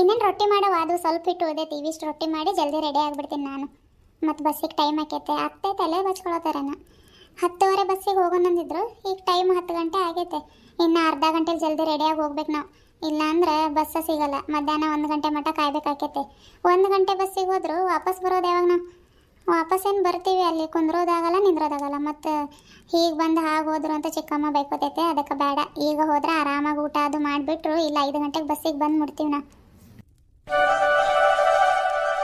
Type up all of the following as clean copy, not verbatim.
ಇನ್ನೇನು ರೊಟ್ಟಿ ಮಾಡವ, ಅದು ಸ್ವಲ್ಪ ಹಿಟ್ಟು ಉಳಿದೈತಿ. ಇವಿಷ್ಟು ರೊಟ್ಟಿ ಮಾಡಿ ಜಲ್ದಿ ರೆಡಿ ಆಗಿಬಿಡ್ತೀನಿ ನಾನು. ಮತ್ತು ಬಸ್ಸಿಗೆ ಟೈಮ್ ಆಕೈತೆ. ಅತ್ತೆ ತಲೆ ಬಚ್ಕೊಳತ್ತಾರನ. 10:30 ಬಸ್ಸಿಗೆ ಹೋಗೋಣಂದಿದ್ರು. ಈಗ ಟೈಮ್ 10 ಗಂಟೆ ಆಗೈತೆ. ಇನ್ನು ಅರ್ಧ ಗಂಟೆಲಿ ಜಲ್ದಿ ರೆಡಿಯಾಗಿ ಹೋಗ್ಬೇಕು ನಾವು. ಇಲ್ಲಾಂದ್ರೆ ಬಸ್ಸ ಸಿಗಲ್ಲ. ಮಧ್ಯಾಹ್ನ 1 ಗಂಟೆ ಮಟ್ಟ ಕಾಯ್ಬೇಕಾಕೈತೆ. 1 ಗಂಟೆ ಬಸ್ಸಿಗೆ ಹೋದ್ರು ವಾಪಸ್ ಬರೋದು ಯಾವಾಗ ನಾವು? ವಾಪಸ್ ಏನು ಬರ್ತೀವಿ, ಅಲ್ಲಿ ಕುಂದ್ರೋದಾಗಲ್ಲ ನಿಂದ್ರೋದಾಗಲ್ಲ. ಮತ್ತು ಹೀಗೆ ಬಂದು ಹಾಗೆ ಹೋದ್ರು ಅಂತ ಚಿಕ್ಕಮ್ಮ ಬೈಕೋತೈತೆ. ಅದಕ್ಕೆ ಬೇಡ, ಈಗ ಹೋದ್ರೆ ಆರಾಮಾಗಿ ಊಟ ಅದು ಮಾಡಿಬಿಟ್ರು ಇಲ್ಲ 5 ಗಂಟೆಗೆ ಬಸ್ಸಿಗೆ ಬಂದು ಮುಡ್ತೀವಿ ನಾವು.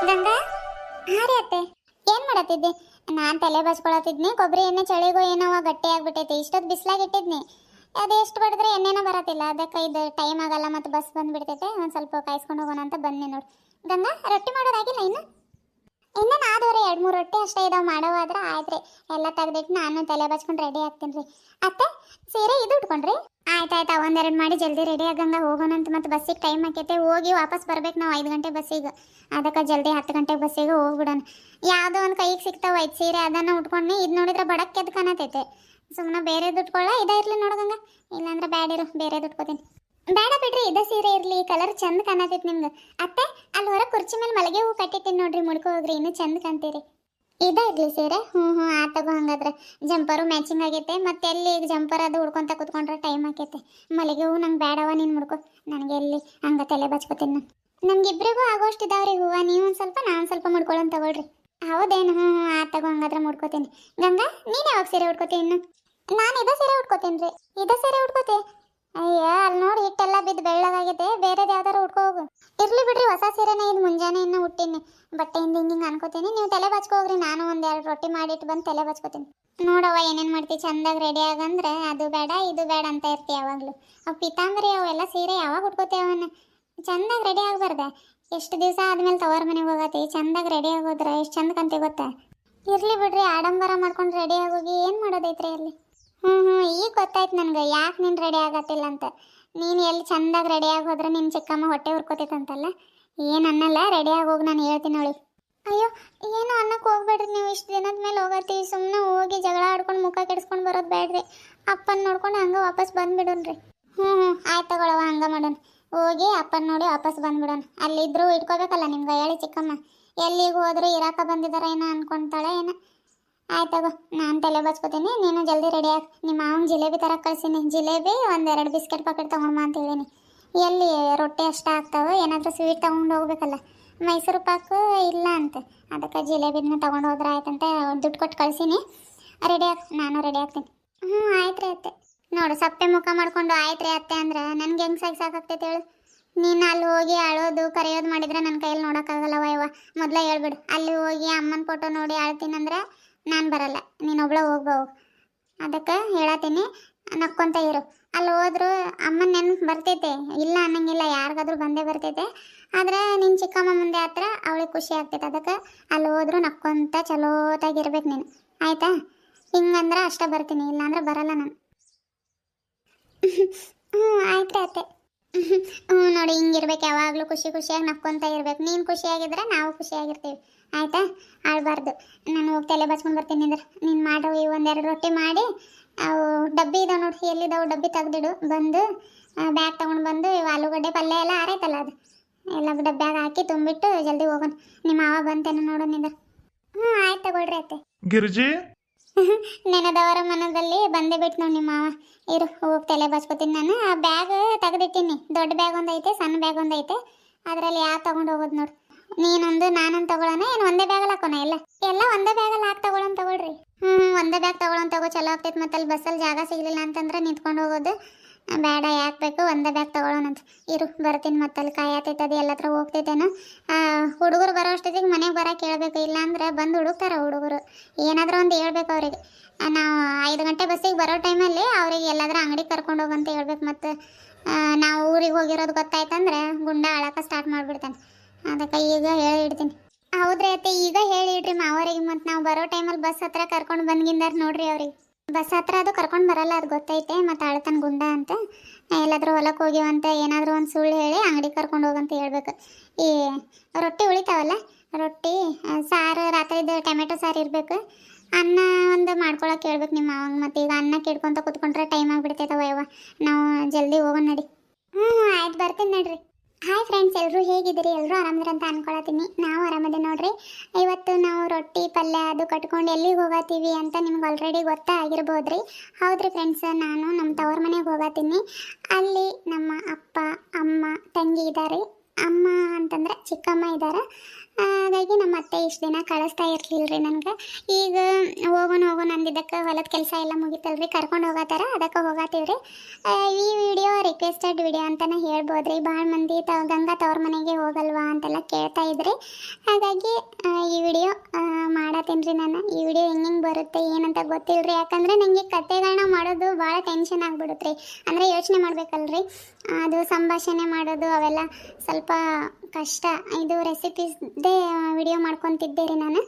ಗಂಗಾ, ಹಾಂ ರೀ ಅತ್ತೆ. ಏನು ಮಾಡತ್ತಿದ್ದೆ? ನಾನು ತಲೆ ಬಚ್ಕೊಳತ್ತಿದ್ನಿ. ಕೊಬ್ಬರಿ ಎಣ್ಣೆ ಚಳಿಗೋ ಏನೋ ಗಟ್ಟಿ ಆಗ್ಬಿಟ್ಟೈತಿ. ಇಷ್ಟೊತ್ತು ಬಿಸಿಲಾಗಿ ಇಟ್ಟಿದ್ನಿ. ಅದು ಎಷ್ಟು ಬಡಿದ್ರೆ ಎಣ್ಣೆನ ಬರತ್ತಿಲ್ಲ. ಅದಕ್ಕೆ ಇದು ಟೈಮ್ ಆಗಲ್ಲ, ಮತ್ತು ಬಸ್ ಬಂದುಬಿಡ್ತೈತೆ. ಒಂದು ಸ್ವಲ್ಪ ಕಾಯಿಸ್ಕೊಂಡು ಹೋಗೋಣ ಅಂತ ಬಂದೆ ನೋಡಿ. ಗಂಗಾ, ರೊಟ್ಟಿ ಮಾಡೋದಾಗಿಲ್ಲ ಇನ್ನು? ಇನ್ನು ನಾದವ್ರೆ 2-3 ರೊಟ್ಟಿ ಅಷ್ಟೇ ಇದಾವೆ. ಮಾಡೋವಾದ್ರೆ ಆಯ್ತು ರೀ. ಎಲ್ಲ ತೆಗ್ದಿಟ್ಟು ನಾನು ತಲೆ ಬಚ್ಕೊಂಡು ರೆಡಿ ಆಗ್ತೀನಿ ರೀ. ಅತ್ತೆ, ಸೀರೆ ಇದು ಉಟ್ಕೊಂಡ್ರಿ? ಆಯ್ತಾಯ್ತು, ಒಂದೆರಡು ಮಾಡಿ ಜಲ್ದಿ ರೆಡಿ ಆಗಂಗ ಹೋಗೋಣ ಅಂತ. ಮತ್ತು ಬಸ್ಸಿಗೆ ಟೈಮ್ ಆಕೈತೆ. ಹೋಗಿ ವಾಪಸ್ ಬರ್ಬೇಕು ನಾವು 5 ಗಂಟೆ ಬಸ್ಸಿಗೆ. ಅದಕ್ಕೆ ಜಲ್ದಿ 10 ಗಂಟೆ ಬಸ್ಸಿಗೆ ಹೋಗ್ಬಿಡೋಣ. ಯಾವುದೋ ಒಂದು ಕೈಗೆ ಸಿಗ್ತಾವೆ 5 ಸೀರೆ, ಅದನ್ನು ಉಟ್ಕೊಂಡು ಇದು ನೋಡಿದ್ರೆ ಬಡಕ್ಕೆ ಎದ್ದು ಕಾಣತೈತೆ. ಸುಮ್ಮನೆ ಬೇರೆದು ಉಟ್ಕೊಳ್ಳ, ಇದೇ ಇರಲಿ ನೋಡೋದಂಗ. ಇಲ್ಲಾಂದ್ರೆ ಬ್ಯಾಡಿರು, ಬೇರೆದು ಉಟ್ಕೋತೀನಿ. ಬೇಡ ಬಿಡ್ರಿ, ಇದೇ ಸೀರೆ ಇರಲಿ. ಕಲರ್ ಚಂದ ಕಾಣತೈತಿ ನಿಮ್ಗೆ. ಅತ್ತೆ, ಅಲ್ಲಿ ಹೊರ ಕುರ್ಚಿ ಮೇಲೆ ಮಲ್ಲಿಗೆ ಹೂ ಕಟ್ಟಿದ್ದೀನಿ ನೋಡ್ರಿ, ಮುಡ್ಕೊ ಹೋಗ್ರಿ, ಇನ್ನೂ ಚಂದ ಕಾಣ್ತೀರಿ. ಇದೇ ಇರಲಿ ಸೀರೆ. ಹ್ಞೂ ಆ ತಗೋ. ಹಂಗಾದ್ರೆ ಜಂಪರು ಮ್ಯಾಚಿಂಗ್ ಆಗೈತೆ. ಮತ್ತೆ ಎಲ್ಲಿ ಈಗ ಜಂಪರ್ ಅದು ಉಡ್ಕೊಂತ ಕುತ್ಕೊಂಡ್ರೆ ಟೈಮ್ ಆಕೈತೆ. ಮಲ್ಲಿಗೆ ಹೂ ನಂಗೆ ಬೇಡವ, ನೀನು ಮುಡ್ಕೊ. ನನಗೆ ಎಲ್ಲಿ ಹಂಗೆ ತಲೆ ಬಚ್ಕೋತೀನಿ ನಾನು. ನಮ್ಗಿಬ್ರಿಗೂ ಆಗೋಷ್ಟು ಇದಾವ್ರಿ ಹೂವು. ನೀವು ಒಂದು ಸ್ವಲ್ಪ, ನಾನು ಸ್ವಲ್ಪ ಮುಡ್ಕೊಳ್ಳೋಣ ತಗೊಳ್ರಿ. ಹೌದೇನು? ಹ್ಞೂ ಆ ತಗೋ. ಹಂಗಾದ್ರೆ ಮುಡ್ಕೋತೀನಿ. ಗಂಗಾ, ನೀನು ಯಾವಾಗ ಸೀರೆ ಉಟ್ಕೋತೀನಿ? ಇನ್ನು ನಾನು ಇದೇ ಸೀರೆ ಉಟ್ಕೋತೀನಿ ರೀ. ಇದೇ ಸೀರೆ ಉಟ್ಕೋತಿ? ಅಯ್ಯ, ಅಲ್ಲಿ ನೋಡಿ ಹಿಟ್ಟೆಲ್ಲ ಬಿದ್ದು ಬೆಳ್ಳಗಾಗಿದೆ. ಬೇರೆದು ಯಾವ್ದಾರು ಉಟ್ಕೋ ಹೋಗು. ಇರ್ಲಿ ಬಿಡ್ರಿ, ಹೊಸ ಸೀರೆನೇ ಇದು. ಮುಂಜಾನೆ ಇನ್ನು ಹುಟ್ಟಿನಿ ಬಟ್ಟೆಯಿಂದ ಹಿಂಗೆ ಅನ್ಕೋತೀನಿ. ನೀವು ತಲೆ ಬಚ್ಕೋಗ್ರಿ. ನಾನು 1-2 ರೊಟ್ಟಿ ಮಾಡಿಟ್ಟು ಬಂದು ತಲೆ ಬಚ್ಕೋತೀನಿ. ನೋಡವ್ವ, ಏನೇನು ಮಾಡ್ತೀವಿ ಚಂದಾಗಿ ರೆಡಿ ಆಗಂದ್ರೆ ಅದು ಬೇಡ ಇದು ಬೇಡ ಅಂತ ಇರ್ತೀವಿ ಯಾವಾಗಲೂ. ಅವು ಪಿತಾಂಬರಿ ಅವೆಲ್ಲ ಸೀರೆ ಯಾವಾಗ ಉಟ್ಕೋತೇವನ್ನ? ಚಂದಾಗಿ ರೆಡಿ ಆಗಬಾರ್ದೆ? ಎಷ್ಟು ದಿವಸ ಆದ್ಮೇಲೆ ತವರ ಮನೆಗೆ ಹೋಗತಿ. ಚಂದಾಗಿ ರೆಡಿ ಆಗೋದ್ರೆ ಎಷ್ಟು ಚಂದ ಕಂತೆ ಗೊತ್ತಾ? ಇರ್ಲಿ ಬಿಡ್ರಿ, ಆಡಂಬರ ಮಾಡ್ಕೊಂಡು ರೆಡಿ ಆಗೋಗಿ ಏನು ಮಾಡೋದೈತ್ರಿ ಅಲ್ಲಿ? ಈಗ ಗೊತ್ತಾಯ್ತು ನನಗೆ ಯಾಕೆ ನೀನು ರೆಡಿ ಆಗತ್ತಿಲ್ಲ ಅಂತ. ನೀನು ಎಲ್ಲಿ ಚಂದಾಗಿ ರೆಡಿಯಾಗಿ ಹೋದ್ರೆ ನಿನ್ನ ಚಿಕ್ಕಮ್ಮ ಹೊಟ್ಟೆ ಹುರ್ಕೋತೈತಂತಲ್ಲ. ಏನು ಅನ್ನಲ್ಲ, ರೆಡಿಯಾಗಿ ಹೋಗಿ ನಾನು ಹೇಳ್ತೀನಿ ಅವಳಿಗೆ. ಅಯ್ಯೋ, ಏನು ಅನ್ನಕ್ಕೆ ಹೋಗ್ಬೇಡ್ರಿ ನೀವು. ಇಷ್ಟು ದಿನದ ಮೇಲೆ ಹೋಗತ್ತೀವಿ. ಸುಮ್ಮನೆ ಹೋಗಿ ಜಗಳ ಆಡ್ಕೊಂಡು ಮುಖ ಕೆಡಿಸ್ಕೊಂಡು ಬರೋದು ಬೇಡ್ರಿ. ಅಪ್ಪನ ನೋಡ್ಕೊಂಡು ಹಂಗೆ ವಾಪಸ್ ಬಂದುಬಿಡೋಣ್ರಿ. ಆಯ್ತು ತಗೊಳವ, ಹಂಗೆ ಮಾಡೋಣ. ಹೋಗಿ ಅಪ್ಪನ ನೋಡಿ ವಾಪಸ್ ಬಂದುಬಿಡೋಣ. ಅಲ್ಲಿದ್ದರೂ ಇಟ್ಕೋಬೇಕಲ್ಲ ನಿಮ್ಗೆ ಹೇಳಿ ಚಿಕ್ಕಮ್ಮ. ಎಲ್ಲಿಗೆ ಹೋದ್ರು ಇರಾಕ ಬಂದಿದ್ದಾರೆ ಏನೋ ಅನ್ಕೊತಾಳೆ ಏನೋ. ಆಯ್ತಗೋ, ನಾನು ತಲೆ ಬಚ್ಕೋತೀನಿ. ನೀನು ಜಲ್ದಿ ರೆಡಿ ಆಗಿ. ನಿಮ್ಮ ಮಾವಂಗೆ ಜಿಲೇಬಿ ತರಕ್ಕೆ ಕಳ್ಸೀನಿ. ಜಿಲೇಬಿ 1-2 ಬಿಸ್ಕೆಟ್ ಪಾಕೆಟ್ ತೊಗೊಂಡ್ಬಾ ಅಂತ ಹೇಳೀನಿ. ಎಲ್ಲಿ ರೊಟ್ಟಿ ಅಷ್ಟು ಆಗ್ತಾವೆ, ಏನಾದರೂ ಸ್ವೀಟ್ ತೊಗೊಂಡು ಹೋಗ್ಬೇಕಲ್ಲ. ಮೈಸೂರು ಪಾಕು ಇಲ್ಲ ಅಂತೆ. ಅದಕ್ಕೆ ಜಿಲೇಬಿನ ತೊಗೊಂಡು ಹೋದ್ರೆ ಆಯ್ತಂತೆ. ದುಡ್ಡು ಕೊಟ್ಟು ಕಳ್ಸೀನಿ. ರೆಡಿ ಆಗಿ, ನಾನು ರೆಡಿ ಆಗ್ತೀನಿ. ಆಯ್ತು ರೀ ಅತ್ತೆ. ನೋಡು, ಸಪ್ಪೆ ಮುಖ ಮಾಡ್ಕೊಂಡು ಆಯ್ತು ರೀ ಅತ್ತೆ ಅಂದ್ರೆ ನನಗೆ ಹೆಂಗೆ ಸಾಕಾಗ್ತೈತೆ ಹೇಳು? ನೀನು ಅಲ್ಲಿ ಹೋಗಿ ಅಳೋದು ಕರೆಯೋದು ಮಾಡಿದ್ರೆ ನನ್ನ ಕೈಯಲ್ಲಿ ನೋಡೋಕ್ಕಾಗಲ್ಲವ ಯವ್ವ. ಮೊದಲೇ ಹೇಳ್ಬಿಡು. ಅಲ್ಲಿ ಹೋಗಿ ಅಮ್ಮನ ಫೋಟೋ ನೋಡಿ ಅಳ್ತೀನಂದ್ರೆ ನಾನು ಬರಲ್ಲ. ನೀನೊಬ್ಳ ಹೋಗ್ಬೋವು. ಅದಕ್ಕೆ ಹೇಳತ್ತೀನಿ, ನಕ್ಕೊಂತ ಇರು. ಅಲ್ಲಿ ಹೋದ್ರು ಅಮ್ಮನ ನೆನಪು ಬರ್ತೈತೆ, ಇಲ್ಲ ಅನ್ನಂಗಿಲ್ಲ. ಯಾರಿಗಾದ್ರೂ ಬಂದೇ ಬರ್ತೈತೆ. ಆದರೆ ನಿನ್ನ ಚಿಕ್ಕಮ್ಮ ಮುಂದೆ ಹತ್ರ ಅವಳಿಗೆ ಖುಷಿ ಆಗ್ತೈತೆ. ಅದಕ್ಕೆ ಅಲ್ಲಿ ಹೋದ್ರು ನಕ್ಕೊಂತ ಚಲೋತಾಗಿರ್ಬೇಕು ನೀನು, ಆಯಿತಾ? ಹಿಂಗಂದ್ರೆ ಅಷ್ಟೇ ಬರ್ತೀನಿ, ಇಲ್ಲಾಂದ್ರೆ ಬರಲ್ಲ ನಾನು. ಆಯ್ತು ರೀ ಅತ್ತೆ. ನೋಡಿ, ಹಿಂಗಿರ್ಬೇಕು ಯಾವಾಗಲೂ. ಖುಷಿಯಾಗಿ ನಕ್ಕೊಂತ ಇರ್ಬೇಕು. ನೀನು ಖುಷಿಯಾಗಿದ್ರೆ ನಾವು ಖುಷಿಯಾಗಿರ್ತೀವಿ, ಆಯಿತಾ? ಆಳ್ಬಾರ್ದು. ನಾನು ಹೋಗಿ ತಲೆ ಬಚ್ಕೊಂಡು ಬರ್ತೀನಿ ಅಂದ್ರೆ. ನೀನು ಮಾಡೋ ಈ 1-2 ರೊಟ್ಟಿ ಮಾಡಿ ಅವು ಡಬ್ಬಿ ಇದಾವೆ ನೋಡಿ, ಎಲ್ಲಿದ್ದಾವೆ ಡಬ್ಬಿ ತೆಗ್ದಿಡು. ಬಂದು ಬ್ಯಾಗ್ ತೊಗೊಂಡು ಬಂದು ಆಲೂಗಡ್ಡೆ ಪಲ್ಯ ಎಲ್ಲ ಆರೈತಲ್ಲ, ಅದು ಎಲ್ಲ ಡಬ್ಬ್ಯಾಗ ಹಾಕಿ ತುಂಬಿಟ್ಟು ಜಲ್ದಿ ಹೋಗೋಣ. ನಿಮ್ಮ ಮಾವ ಬಂತೇನೆ ನೋಡೋನಿಂದ. ಆಯ್ತು ತಗೊಳ್ರಿ ಅತ್ತೆ. ಗಿರ್ಜಿ, ನೆನೆದವರ ಮನದಲ್ಲಿ ಬಂದೇ ಬಿಟ್ಟು ನೋಡಿ ನಿಮ್ಮ ಮಾವ. ಇರು, ಹೋಗಿ ತಲೆ ಬಚ್ಕೋತೀನಿ ನಾನು. ಆ ಬ್ಯಾಗ್ ತೆಗೆದಿಟ್ಟಿನಿ. ದೊಡ್ಡ ಬ್ಯಾಗ್ ಒಂದು ಐತೆ, ಸಣ್ಣ ಬ್ಯಾಗ್ ಒಂದು ಐತೆ. ಅದರಲ್ಲಿ ಯಾವ ತೊಗೊಂಡು ಹೋಗೋದು ನೋಡಿ. ನೀನೊಂದು ನಾನೊಂದು ತಗೊಳ್ಳೋಣ. ಏನು ಒಂದೇ ಬ್ಯಾಗಲ್ಲಿ ಹಾಕೋಣ? ಎಲ್ಲ ಒಂದೇ ಬ್ಯಾಗಲ್ಲಿ ಹಾಕಿ ತಗೊಳ್ಳೋಣ ತಗೊಳ್ರಿ. ಒಂದೇ ಬ್ಯಾಗ್ ತಗೊಳ್ಳೋಣ ತಗೋ, ಚಲೋ ಆಗ್ತೈತೆ. ಮತ್ತೆ ಅಲ್ಲಿ ಬಸ್ಸಲ್ಲಿ ಜಾಗ ಸಿಗಲಿಲ್ಲ ಅಂತಂದ್ರೆ ನಿಂತ್ಕೊಂಡು ಹೋಗೋದು ಬೇಡ. ಯಾಕೆ ಬೇಕು, ಒಂದೇ ಬ್ಯಾಗ್ ತಗೊಳ್ಳೋಣ ಅಂತ. ಇರು, ಬರ್ತೀನಿ. ಮತ್ತೆ ಅಲ್ಲಿ ಕಾಯತೈತೆ, ಅದು ಎಲ್ಲ ಹತ್ರ ಹೋಗ್ತೈತೇನೋ. ಹುಡುಗರು ಬರೋ ಅಷ್ಟೊತ್ತಿಗೆ ಮನೆಗೆ ಬರೋಕೆ ಹೇಳ್ಬೇಕು. ಇಲ್ಲಾಂದ್ರೆ ಬಂದು ಹುಡುಕ್ತಾರೆ ಹುಡುಗರು. ಏನಾದರೂ ಒಂದು ಹೇಳ್ಬೇಕು ಅವ್ರಿಗೆ. ನಾವು 5 ಗಂಟೆ ಬಸ್ಸಿಗೆ ಬರೋ ಟೈಮಲ್ಲಿ ಅವ್ರಿಗೆ ಎಲ್ಲಾದ್ರೂ ಅಂಗಡಿಗೆ ಕರ್ಕೊಂಡು ಹೋಗಂತ ಹೇಳ್ಬೇಕು. ಮತ್ತು ನಾವು ಊರಿಗೆ ಹೋಗಿರೋದು ಗೊತ್ತಾಯ್ತಂದ್ರೆ ಗುಂಡ ಆಳಕ್ಕೆ ಸ್ಟಾರ್ಟ್ ಮಾಡಿಬಿಡ್ತಾನೆ. ಅದಕ್ಕೆ ಈಗ ಹೇಳಿಡ್ತೀನಿ. ಹೌದ್ರಿ ಅತ್ತೆ, ಈಗ ಹೇಳಿಡ್ರಿ ಮಾವರಿಗೆ. ಮತ್ತು ನಾವು ಬರೋ ಟೈಮಲ್ಲಿ ಬಸ್ ಹತ್ರ ಕರ್ಕೊಂಡು ಬಂದ್ಗಿಂದಾರ ನೋಡ್ರಿ ಅವ್ರಿಗೆ. ಬಸ್ ಹತ್ರ ಅದು ಕರ್ಕೊಂಡು ಬರಲ್ಲ, ಅದು ಗೊತ್ತೈತೆ. ಮತ್ತು ಅಳ್ತಾನೆ ಗುಂಡ ಅಂತ. ಎಲ್ಲಾದರೂ ಹೊಲಕ್ಕೆ ಹೋಗಿವಂತ ಏನಾದರೂ ಒಂದು ಸುಳ್ಳು ಹೇಳಿ ಅಂಗಡಿಗೆ ಕರ್ಕೊಂಡು ಹೋಗಂತ ಹೇಳ್ಬೇಕು. ಈ ರೊಟ್ಟಿ ಉಳಿತಾವಲ್ಲ, ರೊಟ್ಟಿ ಸಾರು, ರಾತ್ರಿದು ಟೊಮೆಟೊ ಸಾರು ಇರಬೇಕು. ಅನ್ನ ಒಂದು ಮಾಡ್ಕೊಳಕ್ಕೆ ಹೇಳ್ಬೇಕು ನಿಮ್ಮ ಮಾವಂಗೆ. ಮತ್ತು ಈಗ ಅನ್ನ ಕೇಳ್ಕೊತ ಕೂತ್ಕೊಂಡ್ರೆ ಟೈಮ್ ಆಗಿಬಿಡ್ತೈತವ ಯವ್ವ. ನಾವು ಜಲ್ದಿ ಹೋಗೋಣ ನಡಿ. ಆಯ್ತು, ಬರ್ತೀನಿ ನಡ್ರಿ. ಹಾಯ್ ಫ್ರೆಂಡ್ಸ್, ಎಲ್ಲರೂ ಹೇಗೆ ಹೆಂಗಿದ್ದೀರಿ? ಎಲ್ಲರೂ ಆರಾಮದಿರ ಅಂತ ಅನ್ಕೊಳತ್ತೀನಿ. ನಾವು ಆರಾಮದೆ ನೋಡ್ರಿ. ಇವತ್ತು ನಾವು ರೊಟ್ಟಿ ಪಲ್ಯ ಅದು ಕಟ್ಕೊಂಡು ಎಲ್ಲಿಗೆ ಹೋಗತ್ತೀವಿ ಅಂತ ನಿಮ್ಗೆ ಆಲ್ರೆಡಿ ಗೊತ್ತಾಗಿರ್ಬೋದ್ರಿ. ಹೌದ್ರಿ ಫ್ರೆಂಡ್ಸ್, ನಾನು ನಮ್ಮ ತವ್ರ ಮನೆಗೆ ಹೋಗತ್ತೀನಿ. ಅಲ್ಲಿ ನಮ್ಮ ಅಪ್ಪ ಅಮ್ಮ ತಂಗಿ ಇದ್ದಾರೆ. ಅಮ್ಮ ಅಂತಂದ್ರೆ ಚಿಕ್ಕಮ್ಮ ಇದ್ದಾರೆ. ಹಾಗಾಗಿ ನಮ್ಮ ಅತ್ತೆ ಇಷ್ಟು ದಿನ ಕಳಿಸ್ತಾ ಇರ್ಲಿಲ್ರಿ ನನಗೆ. ಈಗ ಹೋಗೋಣ ಅಂದಿದ್ದಕ್ಕೆ ಹೊಲದ ಕೆಲಸ ಎಲ್ಲ ಮುಗಿತಲ್ರಿ, ಕರ್ಕೊಂಡು ಹೋಗತ್ತಾರ, ಅದಕ್ಕೆ ಹೋಗತ್ತೀವ್ರಿ. ಈ ವಿಡಿಯೋ ರಿಕ್ವೆಸ್ಟೆಡ್ ವಿಡಿಯೋ ಅಂತಲೇ ಹೇಳ್ಬೋದ್ರಿ. ಭಾಳ ಮಂದಿ ಗಂಗಾ ತವ್ರ ಮನೆಗೆ ಹೋಗಲ್ವಾ ಅಂತೆಲ್ಲ ಕೇಳ್ತಾ ಇದ್ರಿ. ಹಾಗಾಗಿ ಈ ವಿಡಿಯೋ ಮಾಡತ್ತೀನಿ ರೀ. ನಾನು ಈ ವಿಡಿಯೋ ಹೆಂಗೆ ಬರುತ್ತೆ ಏನಂತ ಗೊತ್ತಿಲ್ರಿ. ಯಾಕಂದರೆ ನನಗೆ ಕತೆಗಳನ್ನ ಮಾಡೋದು ಭಾಳ ಟೆನ್ಷನ್ ಆಗಿಬಿಡುತ್ತೆ ರೀ. ಅಂದರೆ ಯೋಚನೆ ಮಾಡ್ಬೇಕಲ್ರಿ, ಅದು ಸಂಭಾಷಣೆ ಮಾಡೋದು ಅವೆಲ್ಲ ಸ್ವಲ್ಪ ಕಷ್ಟ. ಇದು ರೆಸಿಪೀಸ್ದೇ ವಿಡಿಯೋ ಮಾಡ್ಕೊತಿದ್ದೆ ರೀ. ನಾನು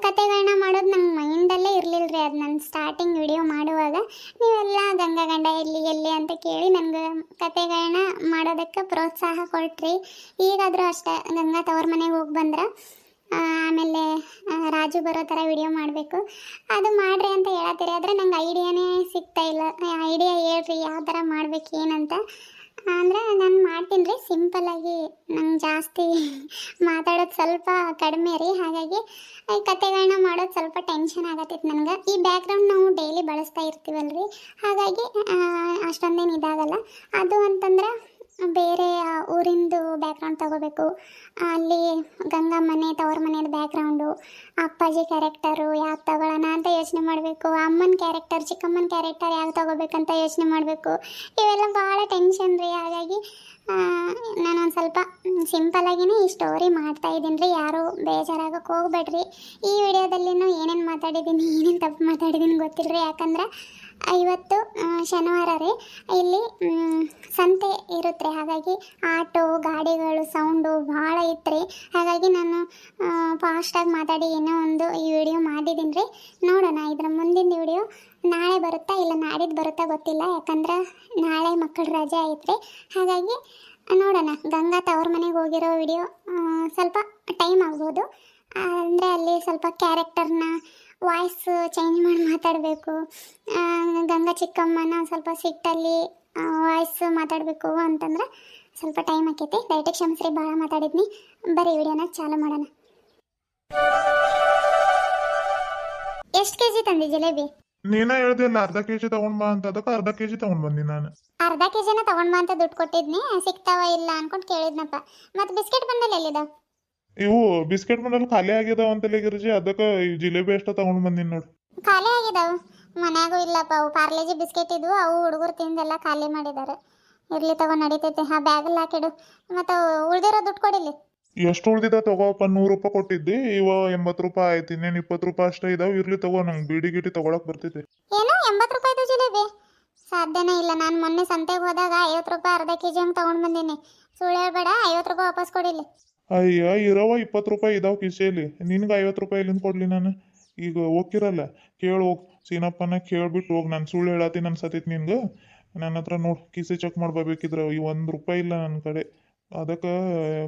ಕತೆಗಳನ್ನ ಮಾಡೋದು ನಂಗೆ ಮೈಂಡಲ್ಲೇ ಇರಲಿಲ್ಲ ರೀ. ಅದು ನಾನು ಸ್ಟಾರ್ಟಿಂಗ್ ವಿಡಿಯೋ ಮಾಡುವಾಗ ನೀವೆಲ್ಲ ಗಂಗಾ ಗಂಡ ಎಲ್ಲಿ ಅಂತ ಕೇಳಿ ನನಗೆ ಕತೆಗಳನ್ನ ಮಾಡೋದಕ್ಕೆ ಪ್ರೋತ್ಸಾಹ ಕೊಟ್ರಿ. ಈಗಾದರೂ ಅಷ್ಟೇ ಗಂಗಾ ತವ್ರ ಮನೆಗೆ ಹೋಗಿ ಬಂದ್ರೆ ಆಮೇಲೆ ರಾಜು ಬರೋ ಥರ ವಿಡಿಯೋ ಮಾಡಬೇಕು, ಅದು ಮಾಡ್ರಿ ಅಂತ ಹೇಳತ್ತೀರಿ. ಆದರೆ ನಂಗೆ ಐಡಿಯಾನೇ ಸಿಗ್ತಾ ಇಲ್ಲ. ಐಡಿಯಾ ಹೇಳ್ರಿ, ಯಾವ ಥರ ಮಾಡ್ಬೇಕು ಏನಂತ. ಅಂದರೆ ನಾನು ಮಾಡ್ತೀನಿ ರೀ ಸಿಂಪಲ್ಲಾಗಿ. ನಂಗೆ ಜಾಸ್ತಿ ಮಾತಾಡೋದು ಸ್ವಲ್ಪ ಕಡಿಮೆ ರೀ. ಹಾಗಾಗಿ ಈ ಕತೆಗಳನ್ನ ಮಾಡೋದು ಸ್ವಲ್ಪ ಟೆನ್ಷನ್ ಆಗತ್ತೈತೆ ನನಗೆ. ಈ ಬ್ಯಾಕ್ಗ್ರೌಂಡ್ ನಾವು ಡೈಲಿ ಬಳಸ್ತಾ ಇರ್ತೀವಲ್ರಿ, ಹಾಗಾಗಿ ಅಷ್ಟೊಂದೇನು ಇದಾಗಲ್ಲ. ಅದು ಅಂತಂದ್ರೆ ಬೇರೆ ಊರಿಂದು ಬ್ಯಾಕ್ಗ್ರೌಂಡ್ ತಗೋಬೇಕು. ಅಲ್ಲಿ ಗಂಗಾ ಮನೆ ತವ್ರ ಮನೆಯದು ಬ್ಯಾಕ್ಗ್ರೌಂಡು, ಅಪ್ಪಾಜಿ ಕ್ಯಾರೆಕ್ಟರು ಯಾವ್ದು ತಗೊಳ್ಳೋಣ ಅಂತ ಯೋಚನೆ ಮಾಡಬೇಕು. ಅಮ್ಮನ ಕ್ಯಾರೆಕ್ಟರ್, ಚಿಕ್ಕಮ್ಮನ ಕ್ಯಾರೆಕ್ಟರ್ ಯಾವ್ದು ತಗೋಬೇಕಂತ ಯೋಚನೆ ಮಾಡಬೇಕು. ಇವೆಲ್ಲ ಭಾಳ ಟೆನ್ಷನ್ ರೀ. ಹಾಗಾಗಿ ನಾನು ಒಂದು ಸ್ವಲ್ಪ ಸಿಂಪಲ್ಲಾಗಿನೇ ಈ ಸ್ಟೋರಿ ಮಾಡ್ತಾ ಇದ್ದೀನಿ ರೀ. ಯಾರೂ ಬೇಜಾರಾಗಕ್ಕೆ ಹೋಗ್ಬೇಡ್ರಿ. ಈ ವಿಡಿಯೋದಲ್ಲಿನೂ ಏನೇನು ಮಾತಾಡಿದ್ದೀನಿ, ಏನೇನು ತಪ್ಪು ಮಾತಾಡಿದ್ದೀನಿ ಗೊತ್ತಿಲ್ಲ ರೀ. ಯಾಕಂದ್ರೆ ಇವತ್ತು ಶನಿವಾರ ರೀ, ಇಲ್ಲಿ ಸಂತೆ ಇರುತ್ತೆ. ಹಾಗಾಗಿ ಆಟೋ ಗಾಡಿಗಳು ಸೌಂಡು ಭಾಳ ಇತ್ತು ರೀ. ಹಾಗಾಗಿ ನಾನು ಫಾಸ್ಟಾಗಿ ಮಾತಾಡಿ ಏನೋ ಒಂದು ಈ ವಿಡಿಯೋ ಮಾಡಿದ್ದೀನಿ ರೀ. ನೋಡೋಣ ಇದರ ಮುಂದಿನ ವಿಡಿಯೋ ನಾಳೆ ಬರುತ್ತಾ ಇಲ್ಲ ನಾಡಿದ್ದು ಬರುತ್ತಾ ಗೊತ್ತಿಲ್ಲ. ಯಾಕಂದ್ರೆ ನಾಳೆ ಮಕ್ಕಳ ರಜೆ ಐತ್ರಿ. ಹಾಗಾಗಿ ನೋಡೋಣ. ಗಂಗಾ ತವ್ರ ಮನೆಗೆ ಹೋಗಿರೋ ವಿಡಿಯೋ ಸ್ವಲ್ಪ ಟೈಮ್ ಆಗ್ಬೋದು. ಅಂದರೆ ಅಲ್ಲಿ ಸ್ವಲ್ಪ ಕ್ಯಾರೆಕ್ಟರ್ನ ವಾಯ್ಸ್ ಚೇಂಜ್ ಮಾಡಿ ಮಾತಾಡಬೇಕು. ಗಂಗಾ ಚಿಕ್ಕಮ್ಮನ ಸ್ವಲ್ಪ ಸಿಟ್ಟಲ್ಲಿ ವಾಯ್ಸ್ ಮಾತಾಡಬೇಕು ಅಂತಂದ್ರೆ ಸ್ವಲ್ಪ ಟೈಮ್ ಆಕೈತಿ. ದಯವಿಟ್ಟು ಕ್ಷಮಿಸ್ರಿ, ಭಾಳ ಮಾತಾಡಿದ್ನಿ. ಬರೀ ವಿಡಿಯೋನ ಚಾಲು ಮಾಡೋಣ. ಎಷ್ಟು ಕೆಜಿ ತಂದಿ ಜಿಲೇಬಿ? ನೀನ ಹೇಳ್ದಿಲ್ಲ ಅರ್ಧ ಕೆಜಿ ತಗೊಂಡ್ ಬಾ ಅಂತ, ಅದಕ್ಕೆ ಅರ್ಧ ಕೆಜಿ ತಗೊಂಡ್ ಬಂದಿ ನಾನು. ಅರ್ಧ ಕೆಜಿನ ತಗೊಂಡ್ ಬಾ ಅಂತ ದುಡ್ಡು ಕೊಟ್ಟಿದ್ನಿ, ಸಿಗ್ತಾವ ಇಲ್ಲ ಅನ್ಕೊಂಡು ಕೇಳಿದ್ನಪ್ಪ. ಮತ್ತೆ ಬಿಸ್ಕೆಟ್ ಬಂಡಲ್ ಎಲ್ಲಿದ? ಇವು ಬಿಸ್ಕೆಟ್ ಬಂಡಲ್ ಖಾಲಿ ಆಗಿದಾವ ಅಂತಲೇ ಗಿರ್ಜಿ, ಅದಕ್ಕೆ ಜಿಲೇಬಿ ಅಷ್ಟ ತಗೊಂಡ್ ಬಂದಿನಿ ನೋಡು. ಖಾಲಿ ಆಗಿದಾವ? ಮನ್ಯಾಗೂ ಇಲ್ಲಪ್ಪ. ಅವು ಪಾರ್ಲೇಜಿ ಬಿಸ್ಕೆಟ್ ಇದ್ವು, ಅವು ಹುಡುಗರು ತಿಂದೆಲ್ಲ ಖಾಲಿ ಮಾಡಿದ್ದಾರೆ. ಇರ್ಲಿ ತಗೋ, ನಡೀತೈತೆ. ಆ ಬ್ಯಾಗಲ್ಲಿ ಹಾಕಿಡು. ಮತ್ತು ಉಳ್ದಿರೋ ದುಡ್ಡು ಕೊಡಿಲಿ. ಎಷ್ಟು ಉಳ್ದಿದ ತಗೋಪ್ಪ. 100 ರೂಪಾಯಿ ಕೊಟ್ಟಿದ್ದಿ, ಇವ 80 ರೂಪಾಯಿ ಆಯ್ತು. ಇನ್ನೇನು 20 ರೂಪಾಯಿ ಅಷ್ಟೇ ಇದಾವ. ಇರ್ಲಿ ತಗೋ, ನಂಗೆ ಬೀಡಿ ಗಿಡಿ ತಗೊಳಕ್ ಬರ್ತೈತಿ. ಏನು 80 ರೂಪಾಯಿದು ಜಿಲೇಬಿ? ಸಾಧ್ಯನೇ ಇಲ್ಲ. ನಾನು ಮೊನ್ನೆ ಸಂತೆಗೆ ಹೋದಾಗ 50 ರೂಪಾಯಿ ಅರ್ಧ ಕೆಜಿ ಹಂಗೆ ತಗೊಂಡು ಬಂದೀನಿ. ಸುಳ್ಳು ಹೇಳ್ಬೇಡ. 50 ರೂಪಾಯಿ ವಾಪಸ್ ಕೊಡಿಲಿ. ಅಯ್ಯ, ಇರವ 20 ರೂಪಾಯಿ ಇದಾವ ಕಿಸೆಯಲ್ಲಿ. ನಿನ್ಗೆ 50 ರೂಪಾಯಿ ಎಲ್ಲಿಂದ ಕೊಡ್ಲಿ ನಾನು? ಈಗ ಹೋಗಿರಲ್ಲ, ಕೇಳಿ ಹೋಗಿ ಸೀನಪ್ಪನ ಕೇಳ್ಬಿಟ್ಟು ಹೋಗಿ. ನಾನು ಸುಳ್ಳು ಹೇಳತ್ತೀನಿ ಅನ್ಸತೈತಿ ನಿನ್ಗೆ. ನನ್ನ ಹತ್ರ ನೋಡಿ ಕಿಸೆ ಚೆಕ್ ಮಾಡ್ಬೇಕಿದ್ರೆ ಈ 1 ರೂಪಾಯಿ ಇಲ್ಲ ನನ್ನ ಕಡೆ. ಅದಕ್ಕೆ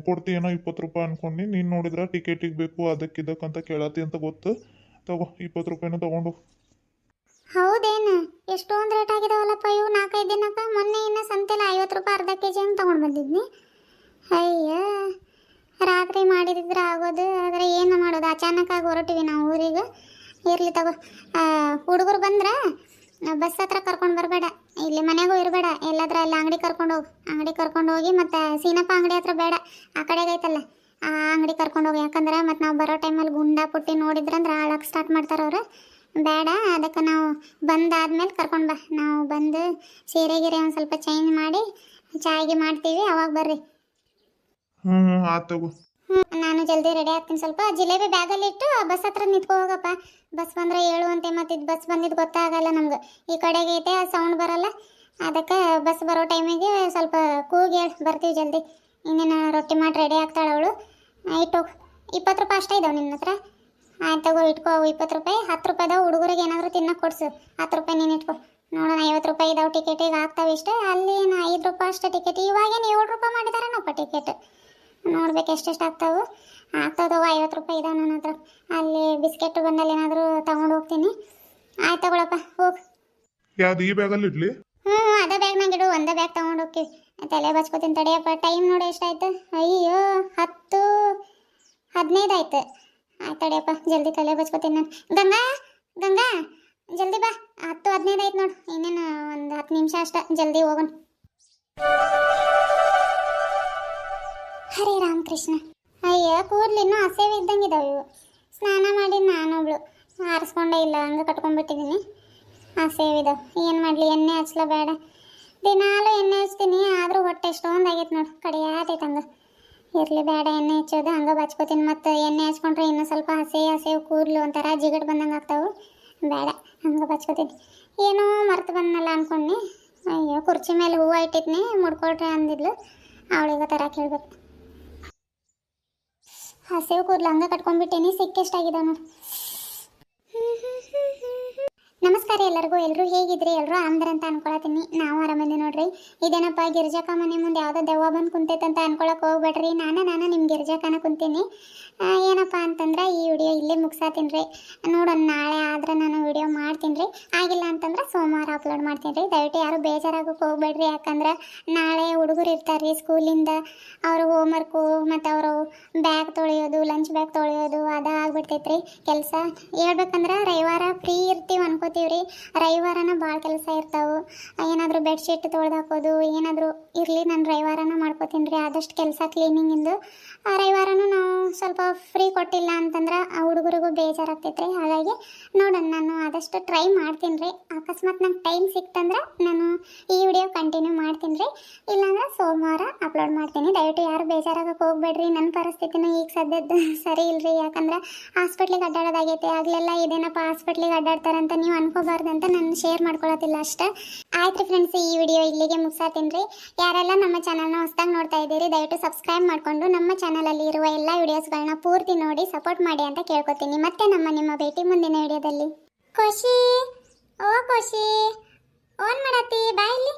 ಕೊಡ್ತೀಯೇನೋ 20 ರೂಪಾಯಿ ಅನ್ಕೊಂಡು. ನೀನು ನೋಡಿದ್ರೆ ಟಿಕೆಟಿಗೆ ಬೇಕು ಅದಕ್ಕಿದ್ದಕ್ಕಂತ ಕೇಳತ್ತಿ ಅಂತ ಗೊತ್ತು. ತಗೋ 20 ರೂಪಾಯಿನ ತಗೊಂಡು. ಹೌದೇನು? ಎಷ್ಟೊಂದು ರೇಟ್ ಆಗಿದಾವಲ್ಲಪ್ಪ ಇವು 4-5 ದಿನಕ್ಕೆ. ಮೊನ್ನೆ ಇನ್ನು ಸಂತೆಲ್ಲ 50 ರೂಪಾಯಿ ಅರ್ಧ ಕೆಜಿ ಹಂಗೆ ತಗೊಂಡು ಬಂದಿದ್ನಿ. ಅಯ್ಯ, ರಾತ್ರಿ ಮಾಡಿದ್ರೆ ಆಗೋದು. ಆದರೆ ಏನು ಮಾಡೋದು, ಅಚಾನಕ್ಕಾಗಿ ಹೊರಟಿವಿ ನಾವು ಊರಿಗೆ. ಇರಲಿ ತಗೋ. ಹುಡುಗರು ಬಂದ್ರೆ ಬಸ್ ಹತ್ರ ಕರ್ಕೊಂಡು ಬರಬೇಡ, ಇಲ್ಲಿ ಮನೆಗೂ ಇರಬೇಡ. ಎಲ್ಲಾದ್ರ ಅಲ್ಲಿ ಅಂಗಡಿ ಕರ್ಕೊಂಡು ಹೋಗಿ ಮತ್ತು ಸೀನಪ್ಪ ಅಂಗಡಿ ಹತ್ರ ಬೇಡ, ಆ ಕಡೆಗೆ ಐತಲ್ಲ ಆ ಅಂಗಡಿ ಕರ್ಕೊಂಡು ಹೋಗಿ. ಯಾಕಂದ್ರೆ ಮತ್ತು ನಾವು ಬರೋ ಟೈಮಲ್ಲಿ ಗುಂಡಾ ಪುಟ್ಟಿ ನೋಡಿದ್ರಂದ್ರೆ ಆಳಕ್ಕೆ ಸ್ಟಾರ್ಟ್ ಮಾಡ್ತಾರೆ ಅವರು. ಬೇಡ, ಅದಕ್ಕೆ ನಾವು ಬಂದಾದ್ಮೇಲೆ ಕರ್ಕೊಂಡು ಬಾ. ನಾವು ಬಂದು ಸೀರೆ ಗಿರೆ ಒಂದು ಸ್ವಲ್ಪ ಚೇಂಜ್ ಮಾಡಿ ಚಾಯ್ಗೆ ಮಾಡ್ತೀವಿ, ಅವಾಗ ಬರ್ರಿ. ಆತ್ ತಗೋ. ನಾನು ಜಲ್ದಿ ರೆಡಿ ಆಗ್ತೀನಿ. ಸ್ವಲ್ಪ ಜಿಲೇಬಿ ಬ್ಯಾಗಲ್ಲಿ ಇಟ್ಟು ಬಸ್ ಹತ್ರ ನಿಂತ್ಕೊ ಹೋಗಪ್ಪ. ಬಸ್ ಬಂದರೆ ಹೇಳುವಂತೆ. ಮತ್ತು ಇದು ಬಸ್ ಬಂದಿದ್ದು ಗೊತ್ತಾಗಲ್ಲ ನಮ್ಗೆ. ಈ ಕಡೆಗೆ ಐತೆ, ಸೌಂಡ್ ಬರಲ್ಲ. ಅದಕ್ಕೆ ಬಸ್ ಬರೋ ಟೈಮಿಗೆ ಸ್ವಲ್ಪ ಕೂಗಿ ಹೇಳಿ ಬರ್ತೀವಿ ಜಲ್ದಿ. ಇನ್ನೇನು ರೊಟ್ಟಿ ಮಾಡಿ ರೆಡಿ ಆಗ್ತಾಳೆ ಅವಳು. ಇಟ್ಟೋಗಿ 20 ರೂಪಾಯಿ ಅಷ್ಟೇ ಇದಾವೆ ನಿನ್ನ ಹತ್ರ. ಆಯ್ತು ತಗೋ, ಇಟ್ಕೋ. 20 ರೂಪಾಯಿ 10 ರೂಪಾಯಿದಾವೆ. ಹುಡುಗರಿಗೆ ಏನಾದರೂ ತಿನ್ನಕ್ಕೆ ಕೊಡ್ಸು. 10 ರೂಪಾಯಿ ನೀನು ಇಟ್ಕೊ. ನೋಡೋಣ, 50 ರೂಪಾಯಿ ಇದಾವೆ ಟಿಕೆಟಿಗೆ. ಆಗ್ತಾವೆ ಇಷ್ಟೇ. ಅಲ್ಲಿ 5 ರೂಪಾಯಿ ಅಷ್ಟೇ ಟಿಕೆಟ್. ಇವಾಗೇನು 7 ರೂಪಾಯಿ ಮಾಡಿದಾರೇನಪ್ಪ ಟಿಕೆಟ್. ನೋಡ್ಬೇಕು ಎಷ್ಟೆಷ್ಟು ಆಗ್ತಾವೆ. 50 ರೂಪಾಯಿ ಇದಾವೆ ನನ್ನ ಹತ್ರ. ಅಲ್ಲಿ ಬಿಸ್ಕೆಟ್ ಬಂದಲ್ಲಿ ಏನಾದರೂ ತಗೊಂಡು ಹೋಗ್ತೀನಿ. ಆಯ್ತು ತಗೊಳಪ್ಪ, ಹೋಗಿ. ಯಾವ್ದು ಈ ಬ್ಯಾಗಲ್ಲಿ ಇಡ್ಲಿ? ಅದೇ ಬ್ಯಾಗ್ನಾಗ ಇಡು. ಒಂದೇ ಬ್ಯಾಗ್ ತಗೊಂಡು ಹೋಗ್ತೀವಿ. ತಲೆ ಬಚ್ಕೋತೀನಿ ತಡಿಯಪ್ಪ. ಟೈಮ್ ನೋಡು ಎಷ್ಟಾಯ್ತು. ಅಯ್ಯೋ 10:15 ಆಯ್ತು. ಆಯ್ತು ತಡಿಯಪ್ಪ, ಜಲ್ದಿ ತಲೆ ಬಚ್ಕೋತೀನಿ ನಾನು. ಗಂಗಾ ಗಂಗಾ ಜಲ್ದಿ ಬಾ. 10:15 ಆಯ್ತು ನೋಡು. ಇನ್ನೇನು ಒಂದು 10 ನಿಮಿಷ ಅಷ್ಟ, ಜಲ್ದಿ ಹೋಗೋಣ. ಹರೇ ರಾಮಕೃಷ್ಣ. ಅಯ್ಯ ಕೂದಲು ಇನ್ನೂ ಹಸೇವೆ ಇದ್ದಂಗೆ ಇದಾವೆ ಇವು. ಸ್ನಾನ ಮಾಡಿ ನಾನೊಬ್ಳು ಆರಿಸ್ಕೊಂಡೇ ಇಲ್ಲ, ಹಂಗೆ ಕಟ್ಕೊಂಡ್ಬಿಟ್ಟಿದ್ದೀನಿ. ಹಸೇವೆ ಇದಾವೆ. ಏನು ಮಾಡಲಿ, ಎಣ್ಣೆ ಹಚ್ಚಲ ಬೇಡ. ದಿನಾಲು ಎಣ್ಣೆ ಹಚ್ತೀನಿ, ಆದರೂ ಹೊಟ್ಟೆ ಎಷ್ಟೊಂದು ಆಗೈತೆ ನೋಡು, ಕಡಿಯಾತೈತೆ ಹಂಗೆ. ಇರಲಿ ಬೇಡ ಎಣ್ಣೆ ಹಚ್ಚೋದು, ಹಂಗೆ ಬಚ್ಕೋತೀನಿ. ಮತ್ತು ಎಣ್ಣೆ ಹಚ್ಕೊಂಡ್ರೆ ಇನ್ನೂ ಸ್ವಲ್ಪ ಹಸೇವು ಕೂದಲು ಒಂಥರ ಜಿಗಟ್ ಬಂದಂಗೆ ಆಗ್ತಾವೆ. ಬೇಡ, ಹಂಗೆ ಬಚ್ಕೋತೀನಿ. ಏನೋ ಮರ್ತು ಬಂದನಲ್ಲ ಅಂದ್ಕೊಂಡೆ. ಅಯ್ಯೋ ಕುರ್ಚಿ ಮೇಲೆ ಹೂವು ಇಟ್ಟಿದ್ನಿ, ಮುಡ್ಕೊಳ್ರಿ ಅಂದಿದ್ಲು. ಅವಳಿಗೆ ತರಕ್ಕೆ ಹೇಳ್ಬೇಕು. ಹಸೇವು ಕೂದಲು ಹಂಗೆ ಕಟ್ಕೊಂಡ್ಬಿಟ್ಟೇನಿ. ಸಿಕ್ಕೆಷ್ಟಾಗಿದೆ ನೋಡು. ನಮಸ್ಕಾರ ಎಲ್ಲರಿಗೂ. ಎಲ್ಲರೂ ಹೇಗಿದ್ರಿ? ಎಲ್ಲರೂ ಆರಾಮದ್ರ ಅಂತ ಅನ್ಕೊಳತೀನಿ. ನಾವು ಆರಾಮದಿ ನೋಡ್ರಿ. ಇದೇನಪ್ಪ ಗಿರ್ಜಾಕ ಮನೆ ಮುಂದೆ ಯಾವುದೋ ದೆವ್ವ ಬಂದು ಕುಂತೈತಂತ ಅನ್ಕೊಳಕ್ಕೆ ಹೋಗ್ಬೇಡ್ರಿ. ನಾನು ನಿಮ್ಮ ಗಿರ್ಜಾಕನ ಕುಂತೀನಿ. ಏನಪ್ಪ ಅಂತಂದ್ರೆ ಈ ವಿಡಿಯೋ ಇಲ್ಲೇ ಮುಗಿಸಾತೀನಿ ರೀ. ನೋಡೋಣ, ನಾಳೆ ಆದ್ರೆ ನಾನು ವಿಡಿಯೋ ಮಾಡ್ತೀನಿ ರೀ. ಆಗಿಲ್ಲ ಅಂತಂದ್ರೆ ಸೋಮವಾರ ಅಪ್ಲೋಡ್ ಮಾಡ್ತೀನಿ ರೀ. ದಯವಿಟ್ಟು ಯಾರು ಬೇಜಾರಾಗೋಕೆ ಹೋಗ್ಬೇಡ್ರಿ. ಯಾಕಂದ್ರೆ ನಾಳೆ ಹುಡುಗರು ಇರ್ತಾರೆ ರೀ ಸ್ಕೂಲಿಂದ. ಅವ್ರ ಹೋಮ್ವರ್ಕು ಮತ್ತು ಅವರು ಬ್ಯಾಗ್ ತೊಳೆಯೋದು, ಲಂಚ್ ಬ್ಯಾಗ್ ತೊಳೆಯೋದು ಅದು ಆಗ್ಬಿಡ್ತೈತೆ ರೀ ಕೆಲಸ. ಹೇಳ್ಬೇಕಂದ್ರೆ ರವಿವಾರ ಫ್ರೀ ಇರ್ತೀವಿ ಅನ್ಕೋತೀವಿ ರೀ. ರವಿವಾರನ ಭಾಳ ಕೆಲಸ ಇರ್ತಾವೆ. ಏನಾದರೂ ಬೆಡ್ಶೀಟ್ ತೊಳೆದು ಹಾಕೋದು ಏನಾದರೂ ಇರಲಿ, ನಾನು ರವಿವಾರನ ಮಾಡ್ಕೋತೀನಿ ರೀ. ಆದಷ್ಟು ಕೆಲಸ ಕ್ಲೀನಿಂಗಿಂದು ರವಿವಾರನೂ ನಾವು ಸ್ವಲ್ಪ ಫ್ರೀ ಕೊಟ್ಟಿಲ್ಲ ಅಂತಂದ್ರೆ ಆ ಹುಡುಗರಿಗೂ ಬೇಜಾರಾಗ್ತೈತೆ ರೀ. ಹಾಗಾಗಿ ನೋಡೋಣ, ನಾನು ಆದಷ್ಟು ಟ್ರೈ ಮಾಡ್ತೀನಿ ರೀ. ಅಕಸ್ಮಾತ್ ನಂಗೆ ಟೈಮ್ ಸಿಕ್ತಂದ್ರೆ ನಾನು ಈ ವಿಡಿಯೋ ಕಂಟಿನ್ಯೂ ಮಾಡ್ತೀನಿ ರೀ. ಇಲ್ಲಾಂದ್ರೆ ಸೋಮವಾರ ಅಪ್ಲೋಡ್ ಮಾಡ್ತೀನಿ. ದಯವಿಟ್ಟು ಯಾರು ಬೇಜಾರಾಗಕ್ಕೆ ಹೋಗ್ಬೇಡ್ರಿ. ನನ್ನ ಪರಿಸ್ಥಿತಿನೂ ಈಗ ಸದ್ಯದ್ದು ಸರಿ ಇಲ್ಲರಿ. ಯಾಕಂದ್ರೆ ಹಾಸ್ಪಿಟ್ಲಿಗೆ ಅಡ್ಡಾಡೋದಾಗೈತೆ. ಆಗಲೆಲ್ಲ ಇದೇನಪ್ಪ ಹಾಸ್ಪಿಟ್ಲಿಗೆ ಅಡ್ಡಾಡ್ತಾರಂತ ನೀವು ಅನ್ಕೋಬಾರ್ದು ಅಂತ ನಾನು ಶೇರ್ ಮಾಡ್ಕೊಳತ್ತಿಲ್ಲ ಅಷ್ಟೇ. ಆಯ್ತು ರೀ ಫ್ರೆಂಡ್ಸ್, ಈ ವಿಡಿಯೋ ಇಲ್ಲಿಗೆ ಮುಗಿಸಾತೀನಿ ರೀ. ಯಾರೆಲ್ಲ ನಮ್ಮ ಚಾನಲ್ನ ಹೊಸದಾಗಿ ನೋಡ್ತಾ ಇದ್ದೀರಿ, ದಯವಿಟ್ಟು ಸಬ್ಸ್ಕ್ರೈಬ್ ಮಾಡಿಕೊಂಡು ನಮ್ಮ ಚಾನಲಲ್ಲಿ ಇರುವ ಎಲ್ಲ ವಿಡಿಯೋಸ್ಗಳನ್ನ ಪೂರ್ತಿ ನೋಡಿ ಸಪೋರ್ಟ್ ಮಾಡಿ ಅಂತ ಕೇಳ್ಕೊತೀನಿ. ಮತ್ತೆ ನಿಮ್ಮ ಭೇಟಿ ಮುಂದಿನ ವಿಡಿಯೋದಲ್ಲಿ. ಖುಷಿ, ಓ ಖುಷಿ, ಓನ್ ಮಾಡತ್ತಿ ಬಾಯಲ್ಲಿ.